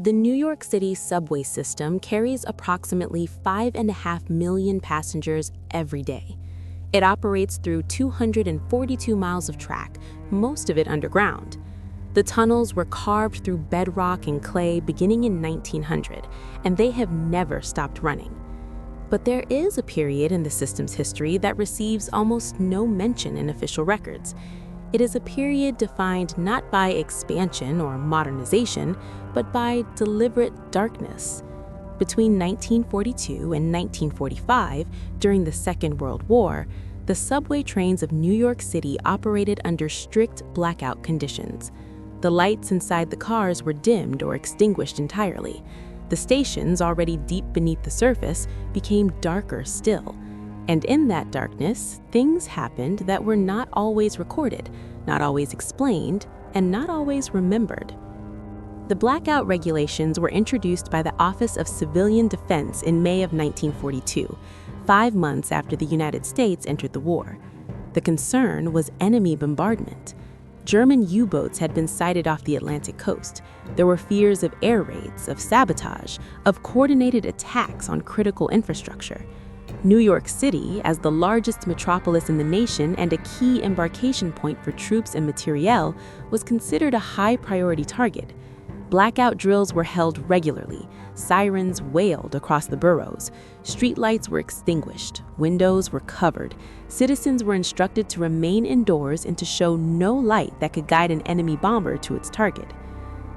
The New York City subway system carries approximately 5.5 million passengers every day. It operates through 242 miles of track, most of it underground. The tunnels were carved through bedrock and clay beginning in 1900, and they have never stopped running. But there is a period in the system's history that receives almost no mention in official records. It is a period defined not by expansion or modernization, but by deliberate darkness. Between 1942 and 1945, during the Second World War, the subway trains of New York City operated under strict blackout conditions. The lights inside the cars were dimmed or extinguished entirely. The stations, already deep beneath the surface, became darker still. And in that darkness, things happened that were not always recorded, not always explained, and not always remembered. The blackout regulations were introduced by the Office of Civilian Defense in May of 1942, 5 months after the United States entered the war. The concern was enemy bombardment. German U-boats had been sighted off the Atlantic coast. There were fears of air raids, of sabotage, of coordinated attacks on critical infrastructure. New York City, as the largest metropolis in the nation and a key embarkation point for troops and materiel, was considered a high-priority target. Blackout drills were held regularly. Sirens wailed across the boroughs. Streetlights were extinguished. Windows were covered. Citizens were instructed to remain indoors and to show no light that could guide an enemy bomber to its target.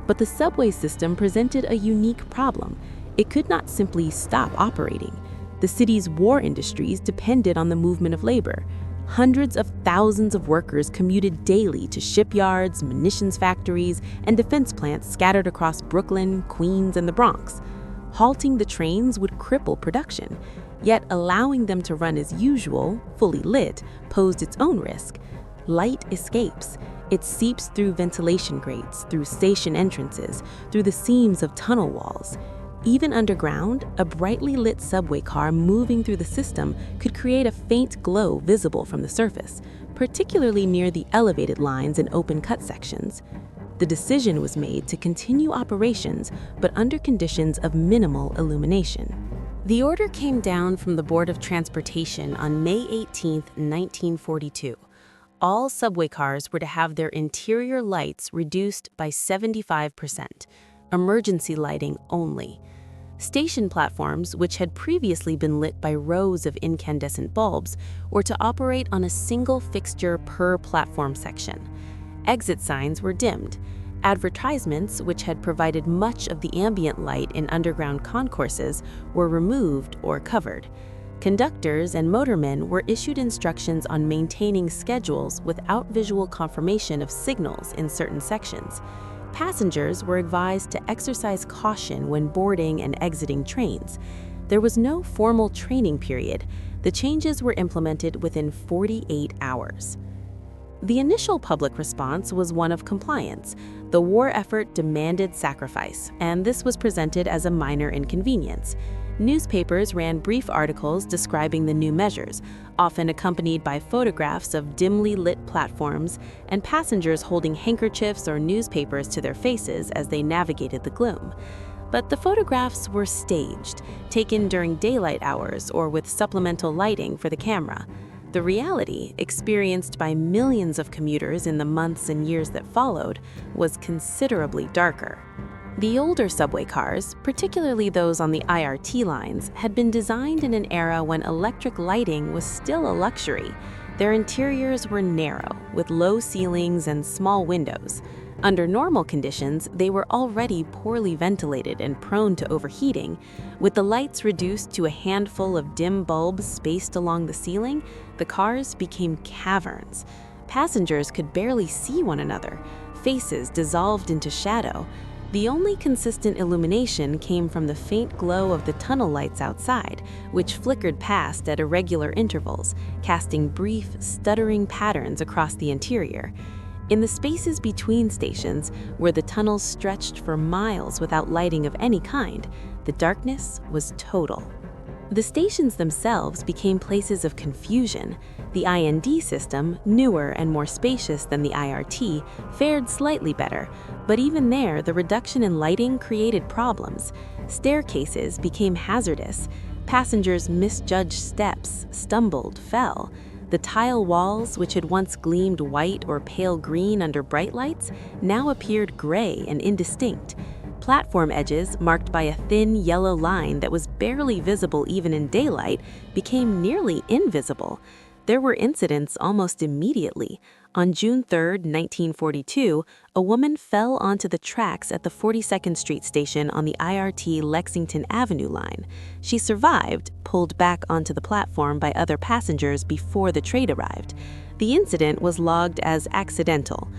But the subway system presented a unique problem. It could not simply stop operating. The city's war industries depended on the movement of labor. Hundreds of thousands of workers commuted daily to shipyards, munitions factories, and defense plants scattered across Brooklyn, Queens, and the Bronx. Halting the trains would cripple production, yet allowing them to run as usual, fully lit, posed its own risk. Light escapes. It seeps through ventilation grates, through station entrances, through the seams of tunnel walls. Even underground, a brightly lit subway car moving through the system could create a faint glow visible from the surface, particularly near the elevated lines and open cut sections. The decision was made to continue operations, but under conditions of minimal illumination. The order came down from the Board of Transportation on May 18, 1942. All subway cars were to have their interior lights reduced by 75%, emergency lighting only. Station platforms, which had previously been lit by rows of incandescent bulbs, were to operate on a single fixture per platform section. Exit signs were dimmed. Advertisements, which had provided much of the ambient light in underground concourses, were removed or covered. Conductors and motormen were issued instructions on maintaining schedules without visual confirmation of signals in certain sections. Passengers were advised to exercise caution when boarding and exiting trains. There was no formal training period. The changes were implemented within 48 hours. The initial public response was one of compliance. The war effort demanded sacrifice, and this was presented as a minor inconvenience. Newspapers ran brief articles describing the new measures, often accompanied by photographs of dimly lit platforms and passengers holding handkerchiefs or newspapers to their faces as they navigated the gloom. But the photographs were staged, taken during daylight hours or with supplemental lighting for the camera. The reality, experienced by millions of commuters in the months and years that followed, was considerably darker. The older subway cars, particularly those on the IRT lines, had been designed in an era when electric lighting was still a luxury. Their interiors were narrow, with low ceilings and small windows. Under normal conditions, they were already poorly ventilated and prone to overheating. With the lights reduced to a handful of dim bulbs spaced along the ceiling, the cars became caverns. Passengers could barely see one another. Faces dissolved into shadow. The only consistent illumination came from the faint glow of the tunnel lights outside, which flickered past at irregular intervals, casting brief, stuttering patterns across the interior. In the spaces between stations, where the tunnels stretched for miles without lighting of any kind, the darkness was total. The stations themselves became places of confusion. The IND system, newer and more spacious than the IRT, fared slightly better, but even there, the reduction in lighting created problems. Staircases became hazardous. Passengers misjudged steps, stumbled, fell. The tile walls, which had once gleamed white or pale green under bright lights, now appeared gray and indistinct. Platform edges, marked by a thin yellow line that was barely visible even in daylight, became nearly invisible. There were incidents almost immediately. On June 3, 1942, a woman fell onto the tracks at the 42nd Street station on the IRT Lexington Avenue line. She survived, pulled back onto the platform by other passengers before the train arrived. The incident was logged as accidental.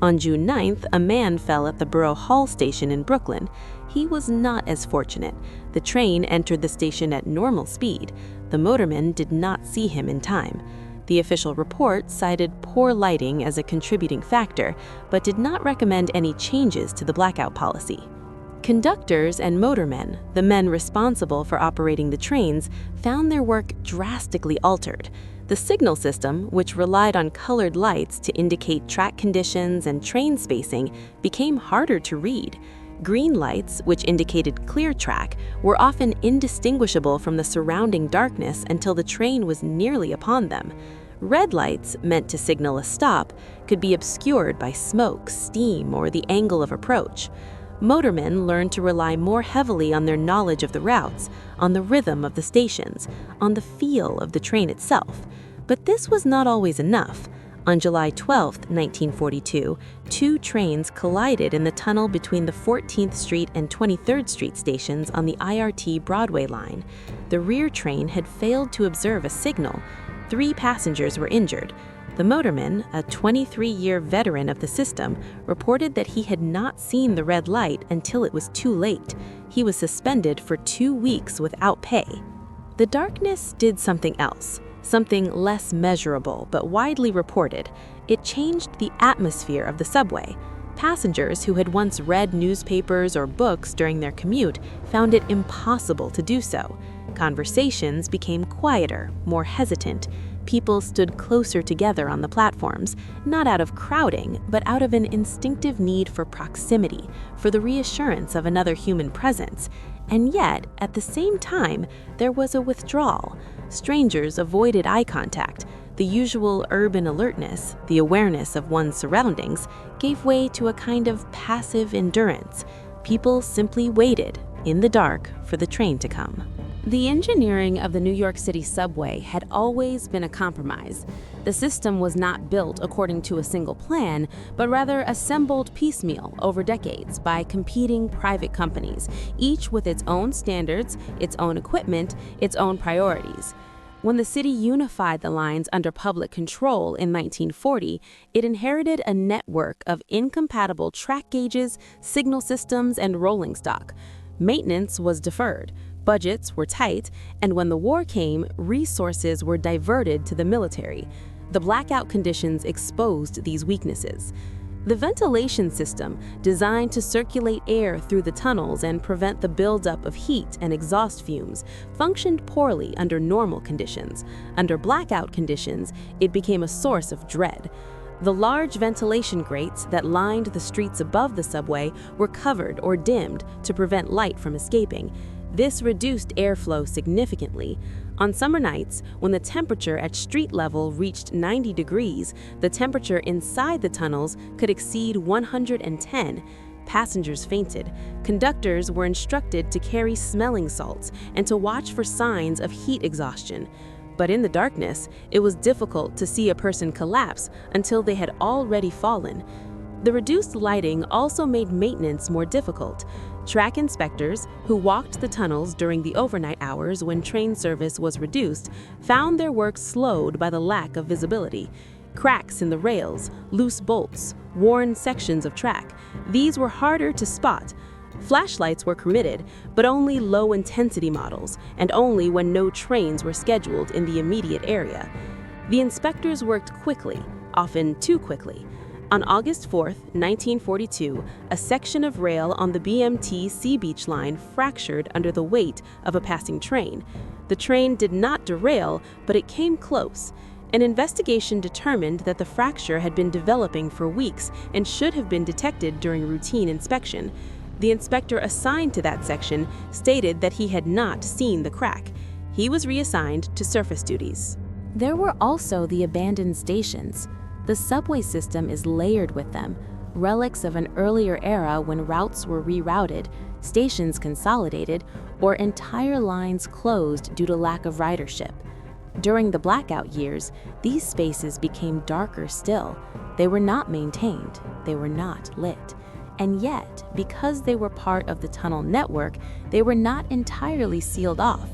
On June 9th, a man fell at the Borough Hall station in Brooklyn. He was not as fortunate. The train entered the station at normal speed. The motorman did not see him in time. The official report cited poor lighting as a contributing factor, but did not recommend any changes to the blackout policy. Conductors and motormen, the men responsible for operating the trains, found their work drastically altered. The signal system, which relied on colored lights to indicate track conditions and train spacing, became harder to read. Green lights, which indicated clear track, were often indistinguishable from the surrounding darkness until the train was nearly upon them. Red lights, meant to signal a stop, could be obscured by smoke, steam, or the angle of approach. Motormen learned to rely more heavily on their knowledge of the routes, on the rhythm of the stations, on the feel of the train itself. But this was not always enough. On July 12, 1942, two trains collided in the tunnel between the 14th Street and 23rd Street stations on the IRT Broadway line. The rear train had failed to observe a signal. 3 passengers were injured. The motorman, a 23-year veteran of the system, reported that he had not seen the red light until it was too late. He was suspended for 2 weeks without pay. The darkness did something else, something less measurable but widely reported. It changed the atmosphere of the subway. Passengers who had once read newspapers or books during their commute found it impossible to do so. Conversations became quieter, more hesitant. People stood closer together on the platforms, not out of crowding, but out of an instinctive need for proximity, for the reassurance of another human presence. And yet, at the same time, there was a withdrawal. Strangers avoided eye contact. The usual urban alertness, the awareness of one's surroundings, gave way to a kind of passive endurance. People simply waited, in the dark, for the train to come. The engineering of the New York City subway had always been a compromise. The system was not built according to a single plan, but rather assembled piecemeal over decades by competing private companies, each with its own standards, its own equipment, its own priorities. When the city unified the lines under public control in 1940, it inherited a network of incompatible track gauges, signal systems, and rolling stock. Maintenance was deferred. Budgets were tight, and when the war came, resources were diverted to the military. The blackout conditions exposed these weaknesses. The ventilation system, designed to circulate air through the tunnels and prevent the buildup of heat and exhaust fumes, functioned poorly under normal conditions. Under blackout conditions, it became a source of dread. The large ventilation grates that lined the streets above the subway were covered or dimmed to prevent light from escaping. This reduced airflow significantly. On summer nights, when the temperature at street level reached 90 degrees, the temperature inside the tunnels could exceed 110. Passengers fainted. Conductors were instructed to carry smelling salts and to watch for signs of heat exhaustion. But in the darkness, it was difficult to see a person collapse until they had already fallen. The reduced lighting also made maintenance more difficult. Track inspectors, who walked the tunnels during the overnight hours when train service was reduced, found their work slowed by the lack of visibility. Cracks in the rails, loose bolts, worn sections of track, these were harder to spot. Flashlights were permitted, but only low-intensity models, and only when no trains were scheduled in the immediate area. The inspectors worked quickly, often too quickly. On August 4, 1942, a section of rail on the BMT Sea Beach line fractured under the weight of a passing train. The train did not derail, but it came close. An investigation determined that the fracture had been developing for weeks and should have been detected during routine inspection. The inspector assigned to that section stated that he had not seen the crack. He was reassigned to surface duties. There were also the abandoned stations. The subway system is layered with them, relics of an earlier era when routes were rerouted, stations consolidated, or entire lines closed due to lack of ridership. During the blackout years, these spaces became darker still. They were not maintained, they were not lit. And yet, because they were part of the tunnel network, they were not entirely sealed off.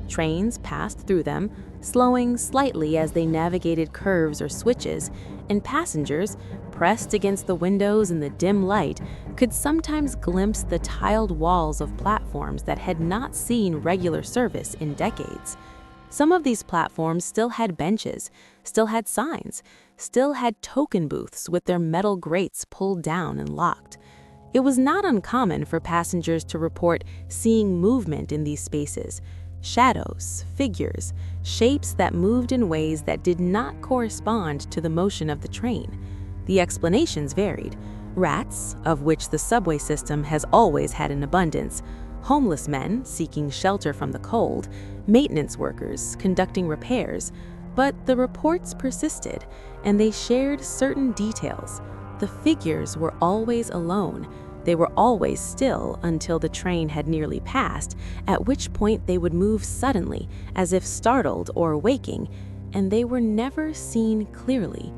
Trains passed through them, slowing slightly as they navigated curves or switches, and passengers, pressed against the windows in the dim light, could sometimes glimpse the tiled walls of platforms that had not seen regular service in decades. Some of these platforms still had benches, still had signs, still had token booths with their metal grates pulled down and locked. It was not uncommon for passengers to report seeing movement in these spaces. Shadows, figures, shapes that moved in ways that did not correspond to the motion of the train. The explanations varied. Rats, of which the subway system has always had an abundance, homeless men seeking shelter from the cold, maintenance workers conducting repairs, but the reports persisted, and they shared certain details. The figures were always alone. They were always still until the train had nearly passed, at which point they would move suddenly, as if startled or waking, and they were never seen clearly.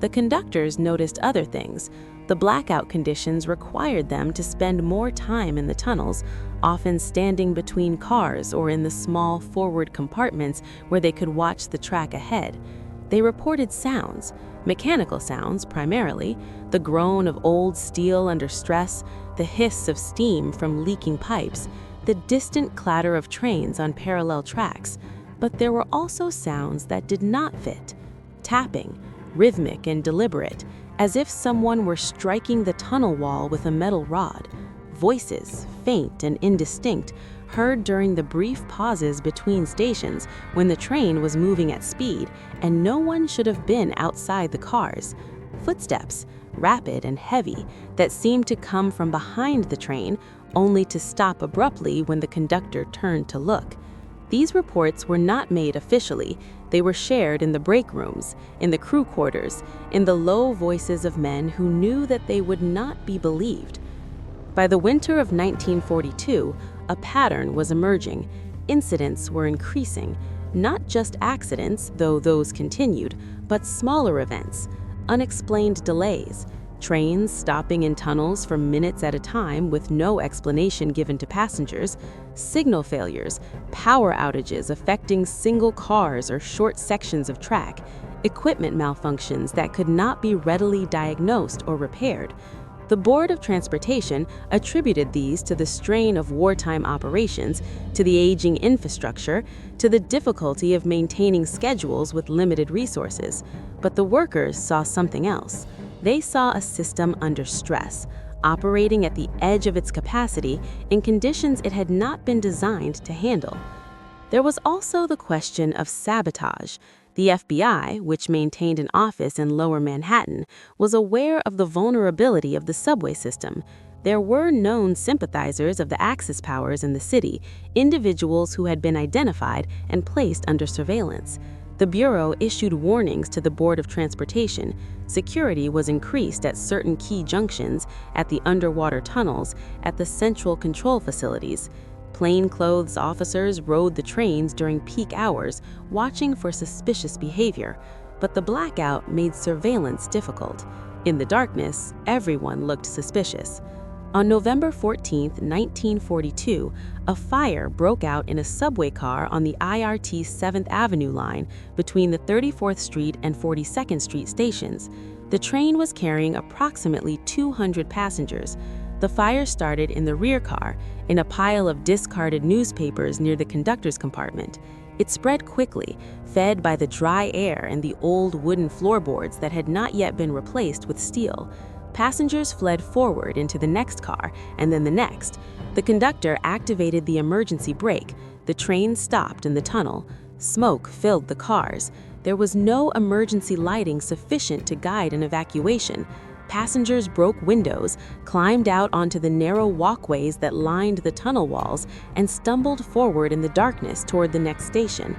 The conductors noticed other things. The blackout conditions required them to spend more time in the tunnels, often standing between cars or in the small forward compartments where they could watch the track ahead. They reported sounds, mechanical sounds primarily, the groan of old steel under stress, the hiss of steam from leaking pipes, the distant clatter of trains on parallel tracks. But there were also sounds that did not fit. Tapping, rhythmic and deliberate, as if someone were striking the tunnel wall with a metal rod. Voices, faint and indistinct, heard during the brief pauses between stations when the train was moving at speed and no one should have been outside the cars. Footsteps, rapid and heavy, that seemed to come from behind the train, only to stop abruptly when the conductor turned to look. These reports were not made officially. They were shared in the break rooms, in the crew quarters, in the low voices of men who knew that they would not be believed. By the winter of 1942, a pattern was emerging. Incidents were increasing, not just accidents, though those continued, but smaller events, unexplained delays, trains stopping in tunnels for minutes at a time with no explanation given to passengers, signal failures, power outages affecting single cars or short sections of track, equipment malfunctions that could not be readily diagnosed or repaired. The Board of Transportation attributed these to the strain of wartime operations, to the aging infrastructure, to the difficulty of maintaining schedules with limited resources. But the workers saw something else. They saw a system under stress, operating at the edge of its capacity in conditions it had not been designed to handle. There was also the question of sabotage. The FBI, which maintained an office in Lower Manhattan, was aware of the vulnerability of the subway system. There were known sympathizers of the Axis powers in the city, individuals who had been identified and placed under surveillance. The Bureau issued warnings to the Board of Transportation. Security was increased at certain key junctions, at the underwater tunnels, at the central control facilities. Plainclothes officers rode the trains during peak hours, watching for suspicious behavior. But the blackout made surveillance difficult. In the darkness, everyone looked suspicious. On November 14, 1942, a fire broke out in a subway car on the IRT 7th Avenue line between the 34th Street and 42nd Street stations. The train was carrying approximately 200 passengers. The fire started in the rear car, in a pile of discarded newspapers near the conductor's compartment. It spread quickly, fed by the dry air and the old wooden floorboards that had not yet been replaced with steel. Passengers fled forward into the next car, and then the next. The conductor activated the emergency brake. The train stopped in the tunnel. Smoke filled the cars. There was no emergency lighting sufficient to guide an evacuation. Passengers broke windows, climbed out onto the narrow walkways that lined the tunnel walls, and stumbled forward in the darkness toward the next station.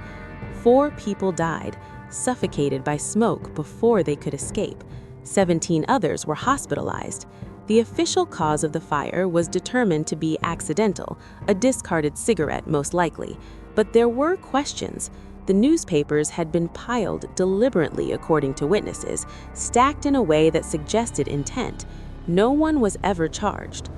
4 people died, suffocated by smoke before they could escape. 17 others were hospitalized. The official cause of the fire was determined to be accidental, a discarded cigarette most likely. But there were questions. The newspapers had been piled deliberately, according to witnesses, stacked in a way that suggested intent. No one was ever charged.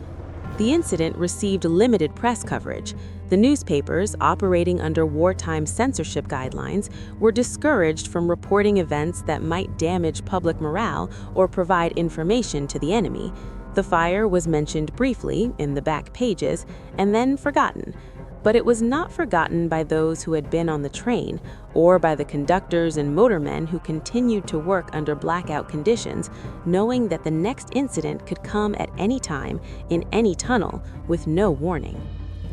The incident received limited press coverage. The newspapers, operating under wartime censorship guidelines, were discouraged from reporting events that might damage public morale or provide information to the enemy. The fire was mentioned briefly in the back pages and then forgotten. But it was not forgotten by those who had been on the train, or by the conductors and motormen who continued to work under blackout conditions, knowing that the next incident could come at any time, in any tunnel, with no warning.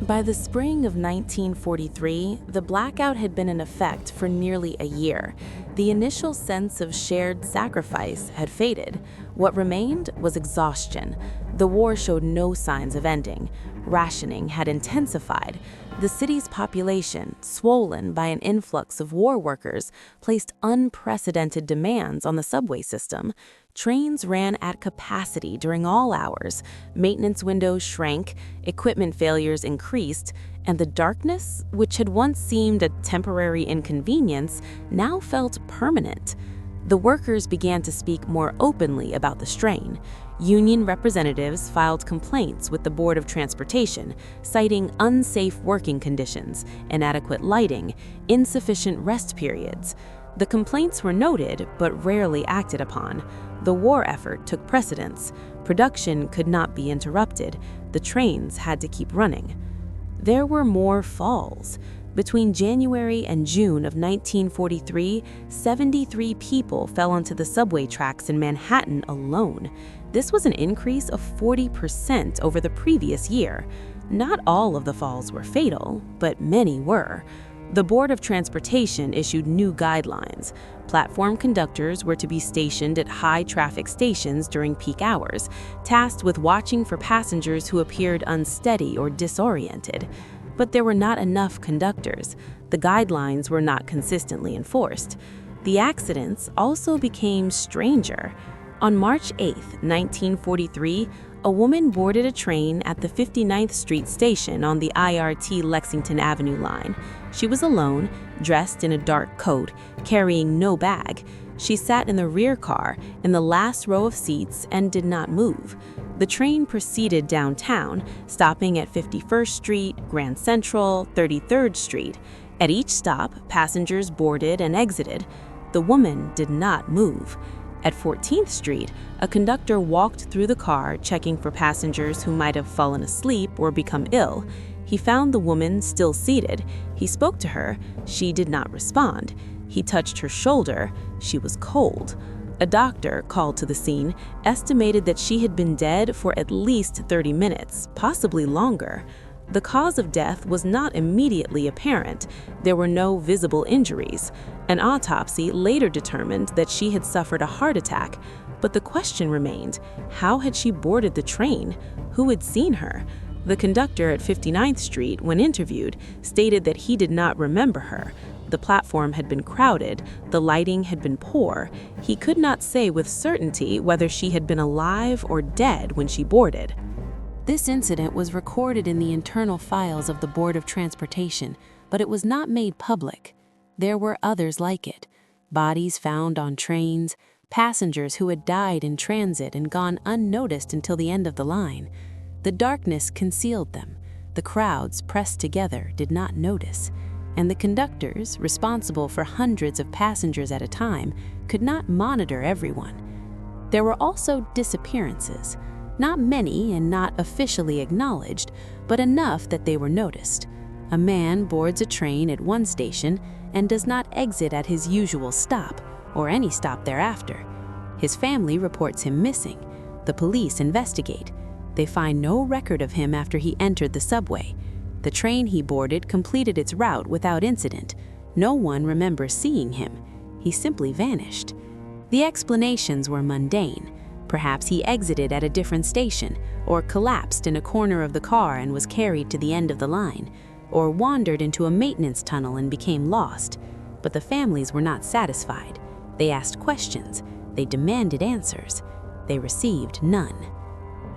By the spring of 1943, the blackout had been in effect for nearly a year. The initial sense of shared sacrifice had faded. What remained was exhaustion. The war showed no signs of ending. Rationing had intensified. The city's population, swollen by an influx of war workers, placed unprecedented demands on the subway system. Trains ran at capacity during all hours, maintenance windows shrank, equipment failures increased, and the darkness, which had once seemed a temporary inconvenience, now felt permanent. The workers began to speak more openly about the strain. Union representatives filed complaints with the Board of Transportation, citing unsafe working conditions, inadequate lighting, insufficient rest periods. The complaints were noted, but rarely acted upon. The war effort took precedence. Production could not be interrupted. The trains had to keep running. There were more falls. Between January and June of 1943, 73 people fell onto the subway tracks in Manhattan alone. This was an increase of 40% over the previous year. Not all of the falls were fatal, but many were. The Board of Transportation issued new guidelines. Platform conductors were to be stationed at high-traffic stations during peak hours, tasked with watching for passengers who appeared unsteady or disoriented. But there were not enough conductors. The guidelines were not consistently enforced. The accidents also became stranger. On March 8, 1943, a woman boarded a train at the 59th Street station on the IRT Lexington Avenue line. She was alone, dressed in a dark coat, carrying no bag. She sat in the rear car, in the last row of seats, and did not move. The train proceeded downtown, stopping at 51st Street, Grand Central, 33rd Street. At each stop, passengers boarded and exited. The woman did not move. At 14th Street, a conductor walked through the car, checking for passengers who might have fallen asleep or become ill. He found the woman still seated. He spoke to her. She did not respond. He touched her shoulder. She was cold. A doctor, called to the scene, estimated that she had been dead for at least 30 minutes, possibly longer. The cause of death was not immediately apparent. There were no visible injuries. An autopsy later determined that she had suffered a heart attack. But the question remained, how had she boarded the train? Who had seen her? The conductor at 59th Street, when interviewed, stated that he did not remember her. The platform had been crowded, the lighting had been poor. He could not say with certainty whether she had been alive or dead when she boarded. This incident was recorded in the internal files of the Board of Transportation, but it was not made public. There were others like it. Bodies found on trains, passengers who had died in transit and gone unnoticed until the end of the line. The darkness concealed them. The crowds pressed together did not notice. And the conductors, responsible for hundreds of passengers at a time, could not monitor everyone. There were also disappearances. Not many and not officially acknowledged, but enough that they were noticed. A man boards a train at one station and does not exit at his usual stop or any stop thereafter. His family reports him missing. The police investigate. They find no record of him after he entered the subway. The train he boarded completed its route without incident. No one remembers seeing him. He simply vanished. The explanations were mundane. Perhaps he exited at a different station, or collapsed in a corner of the car and was carried to the end of the line, or wandered into a maintenance tunnel and became lost. But the families were not satisfied. They asked questions. They demanded answers. They received none.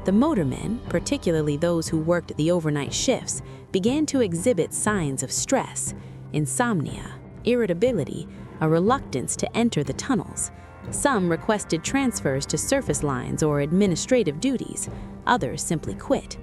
The motormen, particularly those who worked the overnight shifts, began to exhibit signs of stress, insomnia, irritability, a reluctance to enter the tunnels. Some requested transfers to surface lines or administrative duties. Others simply quit.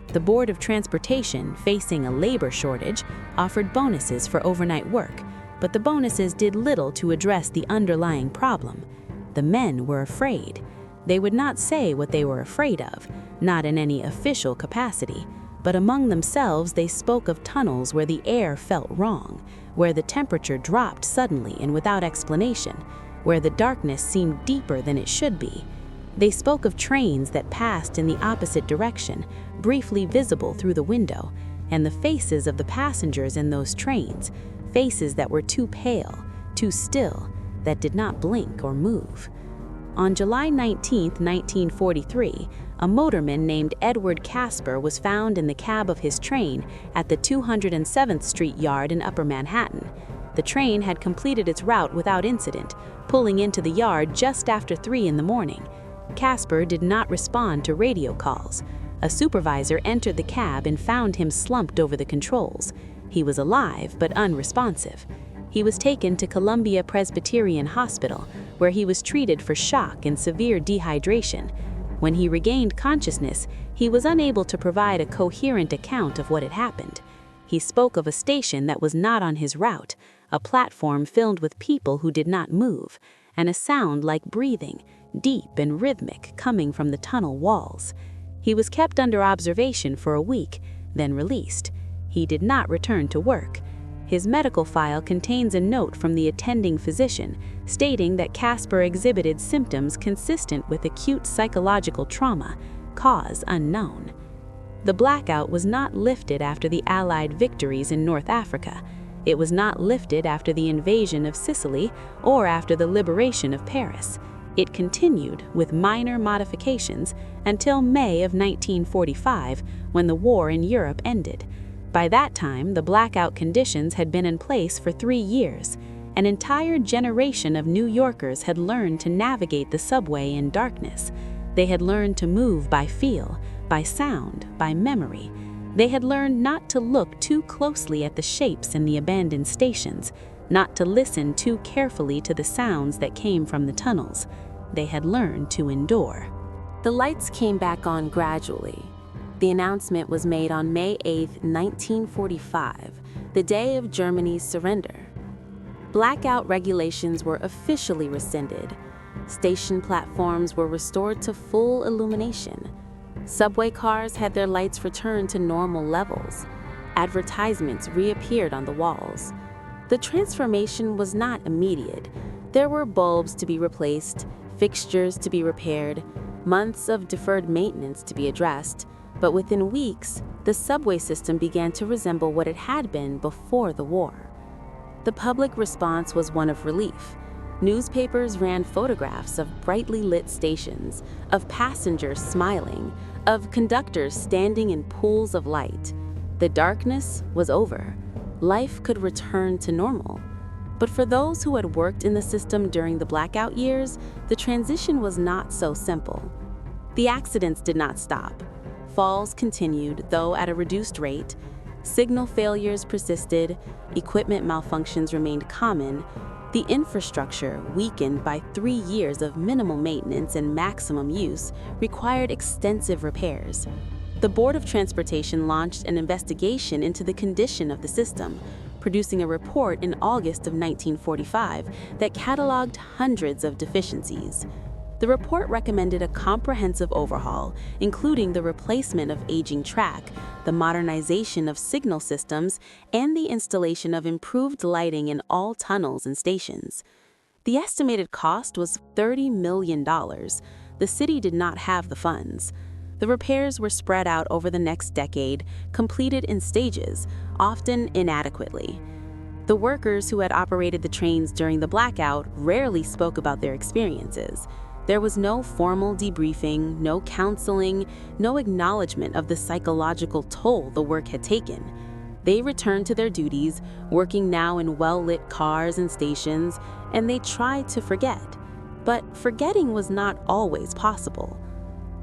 The Board of Transportation, facing a labor shortage, offered bonuses for overnight work, but the bonuses did little to address the underlying problem. The men were afraid. They would not say what they were afraid of, not in any official capacity, but among themselves they spoke of tunnels where the air felt wrong, where the temperature dropped suddenly and without explanation, where the darkness seemed deeper than it should be. They spoke of trains that passed in the opposite direction, briefly visible through the window, and the faces of the passengers in those trains, faces that were too pale, too still, that did not blink or move. On July 19, 1943, a motorman named Edward Casper was found in the cab of his train at the 207th Street yard in Upper Manhattan. The train had completed its route without incident, pulling into the yard just after 3 in the morning. Casper did not respond to radio calls. A supervisor entered the cab and found him slumped over the controls. He was alive but unresponsive. He was taken to Columbia Presbyterian Hospital, where he was treated for shock and severe dehydration. When he regained consciousness, he was unable to provide a coherent account of what had happened. He spoke of a station that was not on his route, a platform filled with people who did not move, and a sound like breathing, deep and rhythmic, coming from the tunnel walls. He was kept under observation for a week, then released. He did not return to work. His medical file contains a note from the attending physician stating that Casper exhibited symptoms consistent with acute psychological trauma, cause unknown. The blackout was not lifted after the Allied victories in North Africa. It was not lifted after the invasion of Sicily or after the liberation of Paris. It continued, with minor modifications, until May of 1945, when the war in Europe ended. By that time, the blackout conditions had been in place for 3 years. An entire generation of New Yorkers had learned to navigate the subway in darkness. They had learned to move by feel, by sound, by memory. They had learned not to look too closely at the shapes in the abandoned stations, not to listen too carefully to the sounds that came from the tunnels. They had learned to endure. The lights came back on gradually. The announcement was made on May 8, 1945, the day of Germany's surrender. Blackout regulations were officially rescinded. Station platforms were restored to full illumination. Subway cars had their lights returned to normal levels. Advertisements reappeared on the walls. The transformation was not immediate. There were bulbs to be replaced, fixtures to be repaired, months of deferred maintenance to be addressed. But within weeks, the subway system began to resemble what it had been before the war. The public response was one of relief. Newspapers ran photographs of brightly lit stations, of passengers smiling, of conductors standing in pools of light. The darkness was over. Life could return to normal. But for those who had worked in the system during the blackout years, the transition was not so simple. The accidents did not stop. Falls continued, though at a reduced rate. Signal failures persisted. Equipment malfunctions remained common. The infrastructure, weakened by 3 years of minimal maintenance and maximum use, required extensive repairs. The Board of Transportation launched an investigation into the condition of the system, producing a report in August of 1945 that cataloged hundreds of deficiencies. The report recommended a comprehensive overhaul, including the replacement of aging track, the modernization of signal systems, and the installation of improved lighting in all tunnels and stations. The estimated cost was $30 million. The city did not have the funds. The repairs were spread out over the next decade, completed in stages, often inadequately. The workers who had operated the trains during the blackout rarely spoke about their experiences. There was no formal debriefing, no counseling, no acknowledgement of the psychological toll the work had taken. They returned to their duties, working now in well-lit cars and stations, and they tried to forget. But forgetting was not always possible.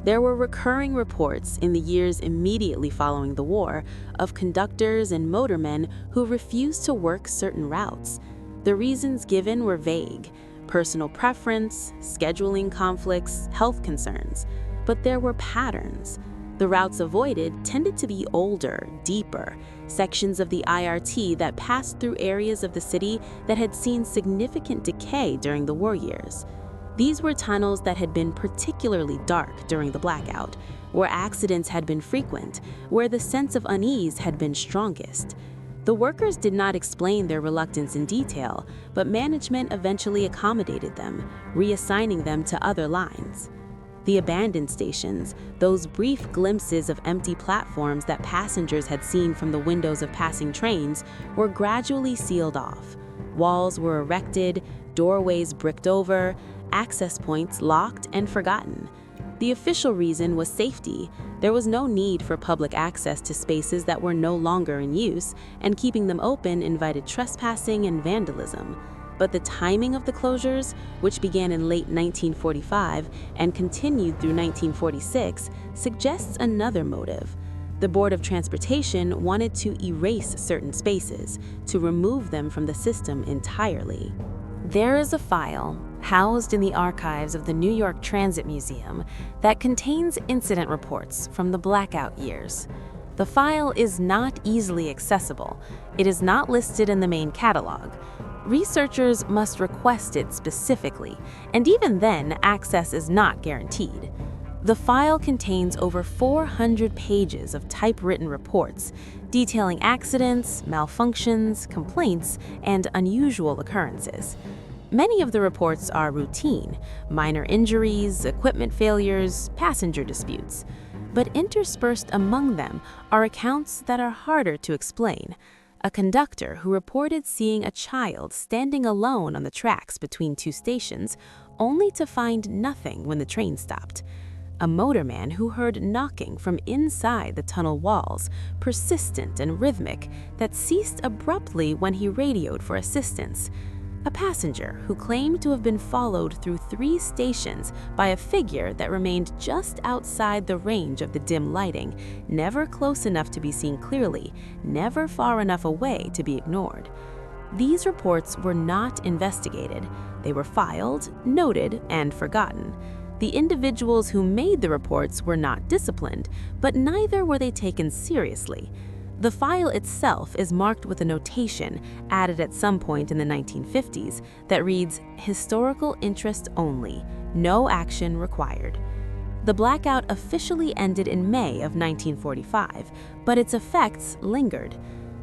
There were recurring reports in the years immediately following the war of conductors and motormen who refused to work certain routes. The reasons given were vague: personal preference, scheduling conflicts, health concerns. But there were patterns. The routes avoided tended to be older, deeper, sections of the IRT that passed through areas of the city that had seen significant decay during the war years. These were tunnels that had been particularly dark during the blackout, where accidents had been frequent, where the sense of unease had been strongest. The workers did not explain their reluctance in detail, but management eventually accommodated them, reassigning them to other lines. The abandoned stations, those brief glimpses of empty platforms that passengers had seen from the windows of passing trains, were gradually sealed off. Walls were erected, doorways bricked over, access points locked and forgotten. The official reason was safety. There was no need for public access to spaces that were no longer in use, and keeping them open invited trespassing and vandalism. But the timing of the closures, which began in late 1945 and continued through 1946, suggests another motive. The Board of Transportation wanted to erase certain spaces, to remove them from the system entirely. There is a file housed in the archives of the New York Transit Museum that contains incident reports from the blackout years. The file is not easily accessible. It is not listed in the main catalog. Researchers must request it specifically, and even then, access is not guaranteed. The file contains over 400 pages of typewritten reports detailing accidents, malfunctions, complaints, and unusual occurrences. Many of the reports are routine: minor injuries, equipment failures, passenger disputes. But interspersed among them are accounts that are harder to explain. A conductor who reported seeing a child standing alone on the tracks between two stations, only to find nothing when the train stopped. A motorman who heard knocking from inside the tunnel walls, persistent and rhythmic, that ceased abruptly when he radioed for assistance. A passenger who claimed to have been followed through 3 stations by a figure that remained just outside the range of the dim lighting, never close enough to be seen clearly, never far enough away to be ignored. These reports were not investigated. They were filed, noted, and forgotten. The individuals who made the reports were not disciplined, but neither were they taken seriously. The file itself is marked with a notation added at some point in the 1950s that reads, "Historical interest only, no action required." The blackout officially ended in May of 1945, but its effects lingered.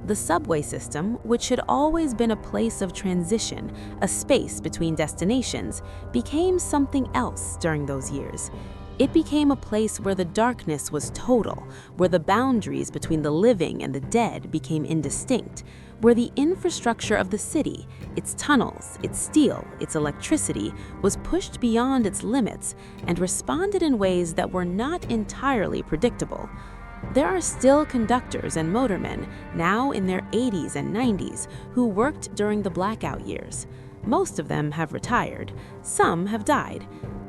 The subway system, which had always been a place of transition, a space between destinations, became something else during those years. It became a place where the darkness was total, where the boundaries between the living and the dead became indistinct, where the infrastructure of the city, its tunnels, its steel, its electricity, was pushed beyond its limits and responded in ways that were not entirely predictable. There are still conductors and motormen, now in their 80s and 90s, who worked during the blackout years. Most of them have retired. Some have died.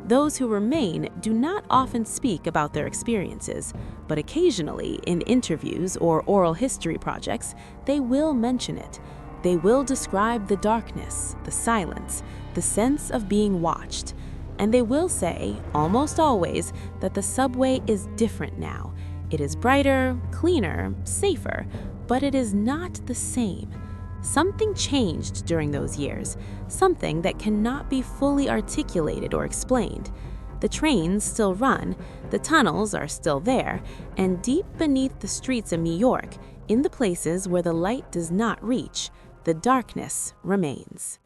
Those who remain do not often speak about their experiences, but occasionally, in interviews or oral history projects, they will mention it. They will describe the darkness, the silence, the sense of being watched. And they will say, almost always, that the subway is different now. It is brighter, cleaner, safer, but it is not the same. Something changed during those years, something that cannot be fully articulated or explained. The trains still run, the tunnels are still there, and deep beneath the streets of New York, in the places where the light does not reach, the darkness remains.